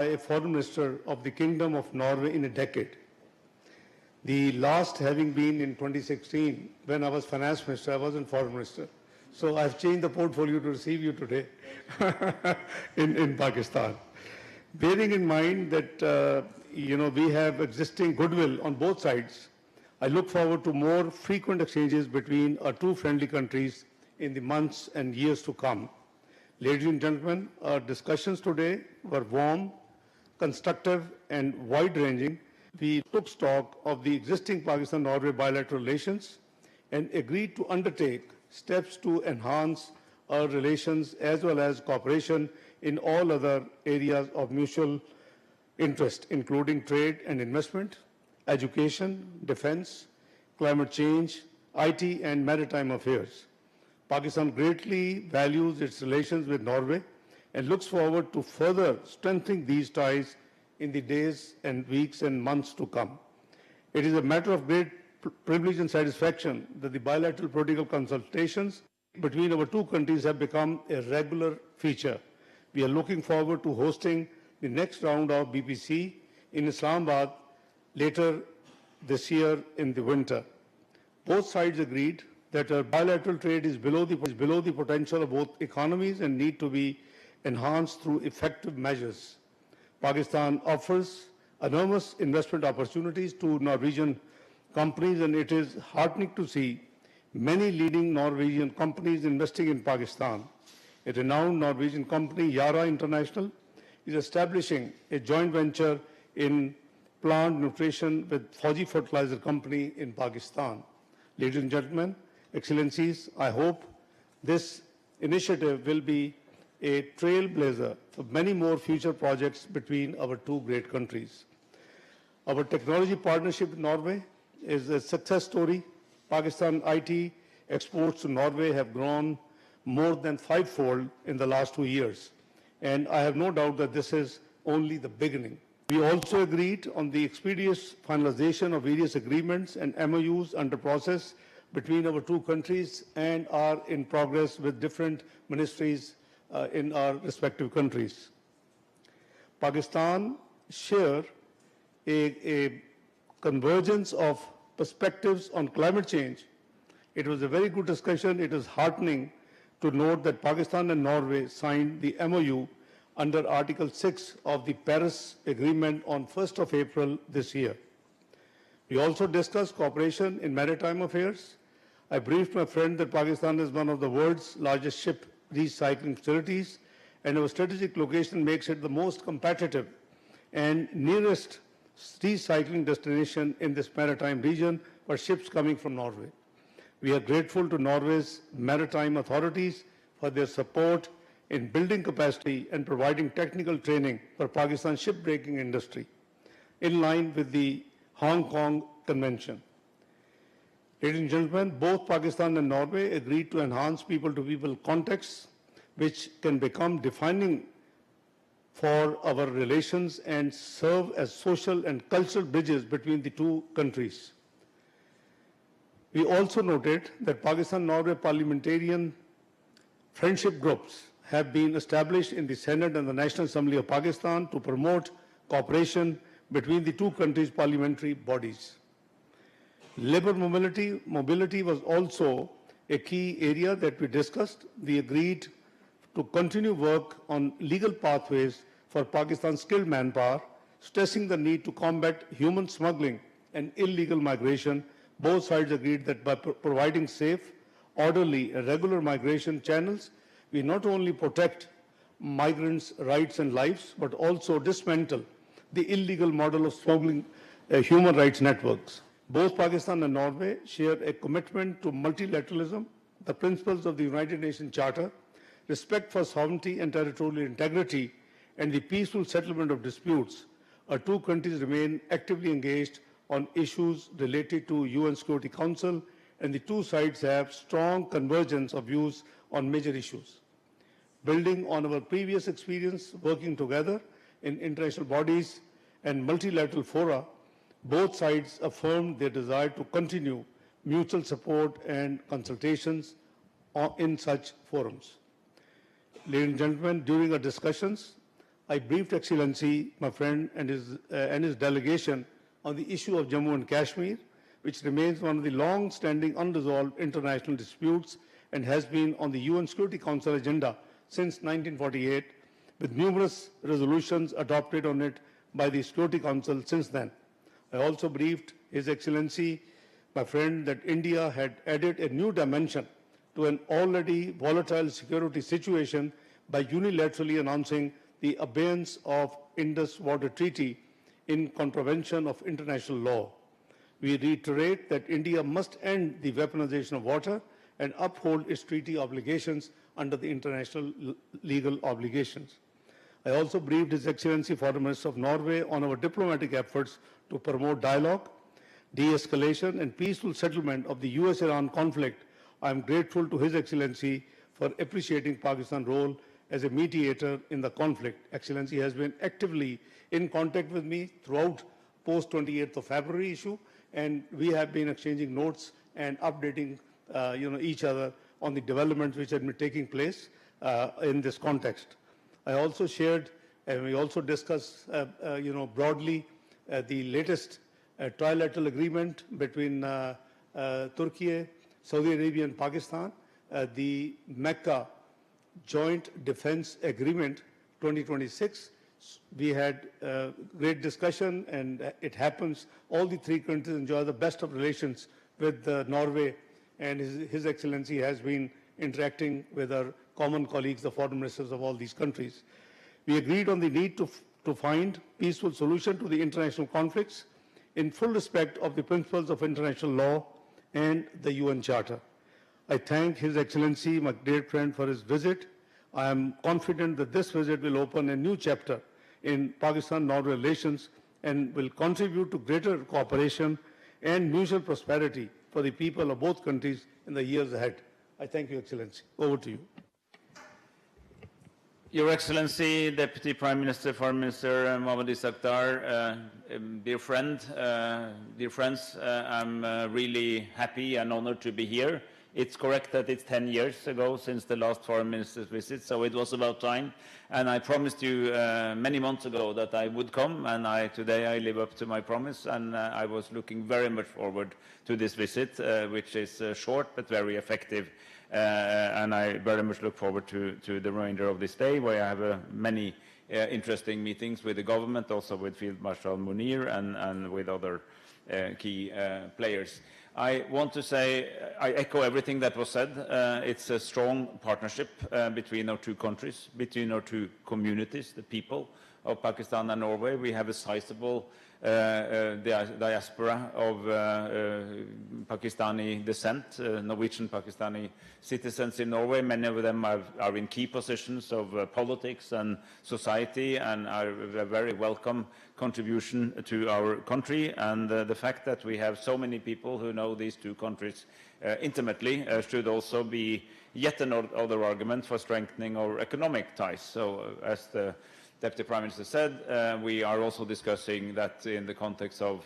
a foreign minister of the Kingdom of Norway in a decade. The last having been in 2016, when I was finance minister, I wasn't foreign minister. So I've changed the portfolio to receive you today in Pakistan. Bearing in mind that, we have existing goodwill on both sides, I look forward to more frequent exchanges between our two friendly countries in the months and years to come. Ladies and gentlemen, our discussions today were warm, constructive, and wide-ranging. We took stock of the existing Pakistan-Norway bilateral relations and agreed to undertake steps to enhance our relations as well as cooperation in all other areas of mutual interest, including trade and investment, education, defense, climate change, IT, and maritime affairs. Pakistan greatly values its relations with Norway and looks forward to further strengthening these ties in the days and weeks and months to come. It is a matter of great privilege and satisfaction that the bilateral political consultations between our two countries have become a regular feature. We are looking forward to hosting the next round of BPC in Islamabad later this year in the winter. Both sides agreed that our bilateral trade is below the potential of both economies and need to be enhanced through effective measures. Pakistan offers enormous investment opportunities to Norwegian companies, and it is heartening to see many leading Norwegian companies investing in Pakistan. A renowned Norwegian company, Yara International, is establishing a joint venture in plant nutrition with Fauji Fertilizer Company in Pakistan. Ladies and gentlemen, Excellencies, I hope this initiative will be a trailblazer for many more future projects between our two great countries. Our technology partnership with Norway is a success story. Pakistan IT exports to Norway have grown more than fivefold in the last 2 years, and I have no doubt that this is only the beginning. We also agreed on the expeditious finalization of various agreements and MOUs under process between our two countries and are in progress with different ministries in our respective countries. Pakistan share a convergence of perspectives on climate change. It was a very good discussion. It is heartening to note that Pakistan and Norway signed the MOU under Article 6 of the Paris Agreement on 1st of April this year. We also discussed cooperation in maritime affairs. I briefed my friend that Pakistan is one of the world's largest ship recycling facilities, and our strategic location makes it the most competitive and nearest recycling destination in this maritime region for ships coming from Norway. We are grateful to Norway's maritime authorities for their support in building capacity and providing technical training for Pakistan's shipbreaking industry, in line with the Hong Kong Convention. Ladies and gentlemen, both Pakistan and Norway agreed to enhance people-to-people contacts, which can become defining for our relations and serve as social and cultural bridges between the two countries. We also noted that Pakistan-Norway parliamentarian friendship groups have been established in the Senate and the National Assembly of Pakistan to promote cooperation between the two countries' parliamentary bodies. Labor mobility was also a key area that we discussed. We agreed to continue work on legal pathways for Pakistan's skilled manpower, stressing the need to combat human smuggling and illegal migration. Both sides agreed that by providing safe, orderly, and regular migration channels, we not only protect migrants' rights and lives, but also dismantle the illegal model of smuggling human rights networks. Both Pakistan and Norway share a commitment to multilateralism, the principles of the United Nations Charter, respect for sovereignty and territorial integrity, and the peaceful settlement of disputes. Our two countries remain actively engaged on issues related to UN Security Council, and the two sides have strong convergence of views on major issues. Building on our previous experience working together in international bodies and multilateral fora, both sides affirmed their desire to continue mutual support and consultations in such forums. Ladies and gentlemen, during our discussions, I briefed Excellency, my friend, and his delegation on the issue of Jammu and Kashmir, which remains one of the long-standing unresolved international disputes and has been on the UN Security Council agenda since 1948, with numerous resolutions adopted on it by the Security Council since then. I also briefed His Excellency, my friend, that India had added a new dimension to an already volatile security situation by unilaterally announcing the abeyance of Indus Water Treaty in contravention of international law. We reiterate that India must end the weaponization of water and uphold its treaty obligations under the international legal obligations. I also briefed His Excellency Foreign Minister of Norway on our diplomatic efforts to promote dialogue, de-escalation and peaceful settlement of the US-Iran conflict. I am grateful to His Excellency for appreciating Pakistan's role as a mediator in the conflict. Excellency has been actively in contact with me throughout post-28th of February issue, and we have been exchanging notes and updating each other on the developments which have been taking place in this context. I also shared, and we also discussed, broadly the latest trilateral agreement between Turkey, Saudi Arabia, and Pakistan, the Mecca Joint Defense Agreement 2026. We had great discussion, and it happens all the three countries enjoy the best of relations with Norway, and His Excellency has been interacting with our common colleagues, the foreign ministers of all these countries. We agreed on the need to find peaceful solution to the international conflicts in full respect of the principles of international law and the UN Charter. I thank His Excellency, my dear friend, for his visit. I am confident that this visit will open a new chapter in Pakistan-Norway relations and will contribute to greater cooperation and mutual prosperity for the people of both countries in the years ahead. I thank you, Excellency. Over to you. Your Excellency, Deputy Prime Minister, Foreign Minister Mohammad Ishaq Dar, dear friends, I'm really happy and honored to be here. It's correct that it's 10 years ago since the last foreign minister's visit, so it was about time. And I promised you many months ago that I would come, and today I live up to my promise, and I was looking very much forward to this visit, which is short but very effective. And I very much look forward to the remainder of this day, where I have many interesting meetings with the government, also with Field Marshal Munir and with other key players. I want to say, I echo everything that was said. It's a strong partnership between our two countries, between our two communities, the people of Pakistan and Norway. We have a sizable diaspora of Pakistani descent, Norwegian Pakistani citizens in Norway. Many of them are in key positions of politics and society and are a very welcome contribution to our country. And the fact that we have so many people who know these two countries intimately should also be yet another argument for strengthening our economic ties. So as the Deputy Prime Minister said, we are also discussing that in the context of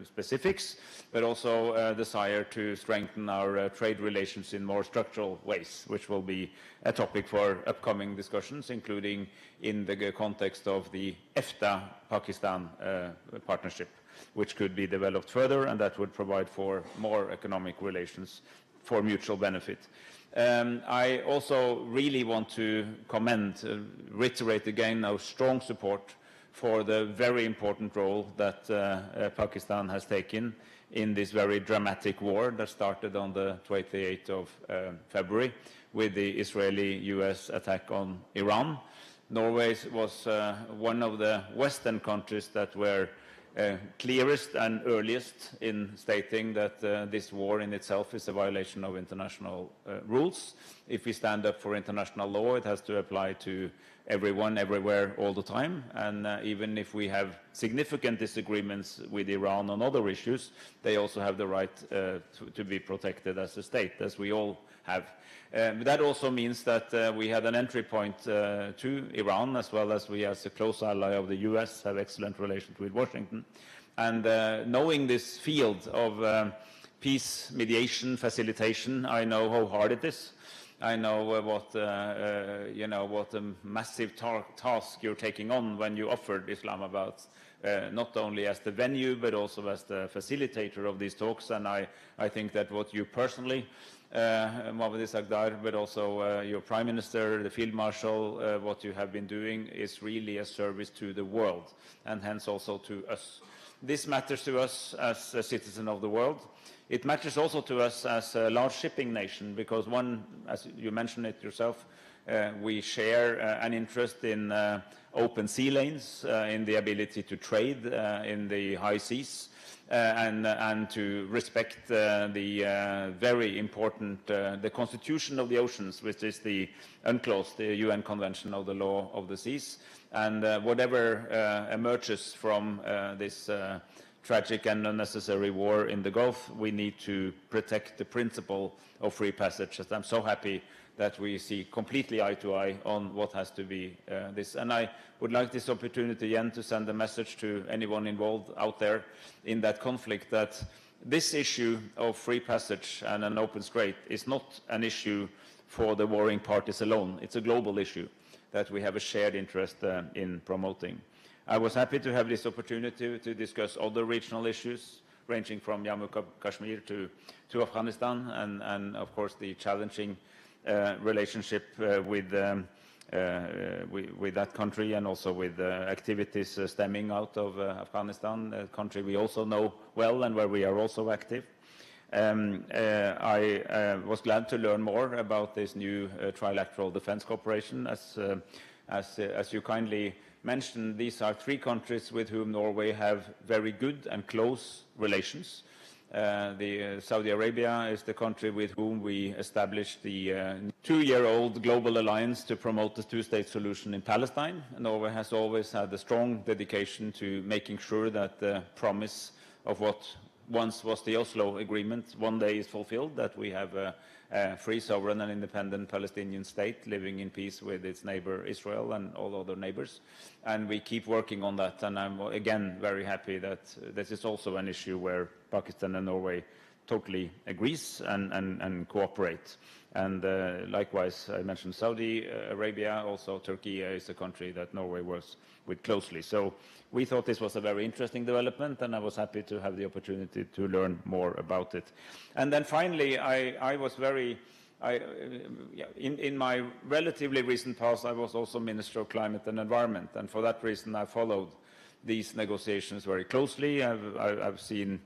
specifics, but also a desire to strengthen our trade relations in more structural ways, which will be a topic for upcoming discussions, including in the context of the EFTA-Pakistan partnership, which could be developed further, and that would provide for more economic relations for mutual benefit. I also really want to reiterate again our strong support for the very important role that Pakistan has taken in this very dramatic war that started on the 28th of February with the Israeli-US attack on Iran. Norway was one of the Western countries that were clearest and earliest in stating that this war in itself is a violation of international rules. If we stand up for international law, it has to apply to everyone, everywhere, all the time. And even if we have significant disagreements with Iran on other issues, they also have the right to be protected as a state, as we all have. That also means that we had an entry point to Iran, as well as we, as a close ally of the US, have excellent relations with Washington. And knowing this field of peace, mediation, facilitation, I know how hard it is. I know what a massive task you're taking on when you offered Islamabad, not only as the venue but also as the facilitator of these talks. And I think that what you personally, Mohammed Ishaq Dar, but also your Prime Minister, the Field Marshal, what you have been doing is really a service to the world, and hence also to us. This matters to us as a citizen of the world. It matters also to us as a large shipping nation, because one, as you mentioned it yourself, we share an interest in open sea lanes, in the ability to trade in the high seas, and to respect the very important the Constitution of the Oceans, which is the UNCLOS, the UN Convention of the Law of the Seas. And whatever emerges from this tragic and unnecessary war in the Gulf, we need to protect the principle of free passage. And I'm so happy that we see completely eye to eye on what has to be this. And I would like this opportunity again to send a message to anyone involved out there in that conflict, that this issue of free passage and an open strait is not an issue for the warring parties alone. It's a global issue that we have a shared interest in promoting. I was happy to have this opportunity to discuss other regional issues, ranging from Jammu Kashmir to Afghanistan, and of course the challenging relationship with that country, and also with activities stemming out of Afghanistan, a country we also know well and where we are also active. I was glad to learn more about this new trilateral defense cooperation. As you kindly mentioned, these are three countries with whom Norway have very good and close relations. Saudi Arabia is the country with whom we established the two-year-old global alliance to promote the two-state solution in Palestine. Norway has always had a strong dedication to making sure that the promise of what once was the Oslo Agreement one day is fulfilled, that we have a free, sovereign and independent Palestinian state living in peace with its neighbor Israel and all other neighbors. And we keep working on that, and I'm again very happy that this is also an issue where Pakistan and Norway totally agrees and cooperate. And likewise, I mentioned Saudi Arabia, also Turkey is a country that Norway works with closely. So we thought this was a very interesting development, and I was happy to have the opportunity to learn more about it. And then finally, I was very, in my relatively recent past, I was also Minister of Climate and Environment, and for that reason I followed these negotiations very closely. I've seen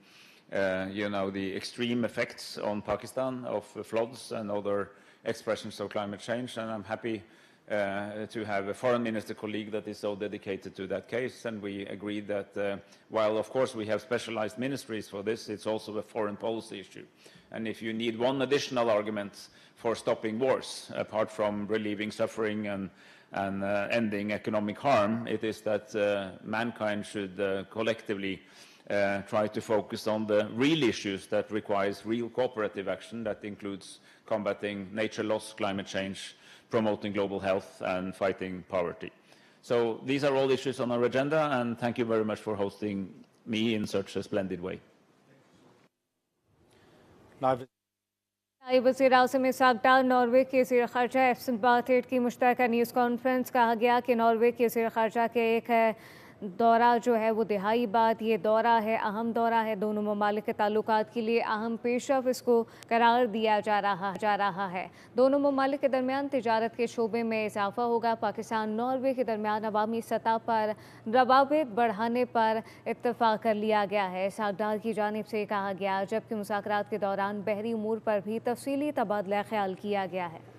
the extreme effects on Pakistan of floods and other expressions of climate change, and I'm happy to have a foreign minister colleague that is so dedicated to that case. And we agreed that while of course we have specialized ministries for this, it's also a foreign policy issue. And if you need one additional argument for stopping wars, apart from relieving suffering and ending economic harm, it is that mankind should collectively try to focus on the real issues that requires real cooperative action, that includes combating nature loss, climate change, promoting global health and fighting poverty. So these are all issues on our agenda, and thank you very much for hosting me in such a splendid way. वज़ीर आज़म इशाक़ डार Norway के वज़ीर ख़ारजा aspen birth की मुश्तरका news conference कहा गया कि Norway के वज़ीर ख़ारजा के एक दौरा जो है वो दिहाई बात, ये दौरा है, अहम दौरा है, दोनों ममालिक के ताल्लुकात के लिए अहम पेशरफ इसको करार दिया जा रहा है। दोनों ममालिक के दरमियान तिजारत के शोबे में इजाफा होगा। पाकिस्तान नॉर्वे के दरमियान अवामी सतह पर रवाबित बढ़ाने पर इत्तफाक कर लिया गया है। इशाक़ डार की जानिब से कहा गया, जबकि मुज़ाकरात के दौरान बहरी उमूर पर भी तफसीली तबादला ख्याल किया गया है।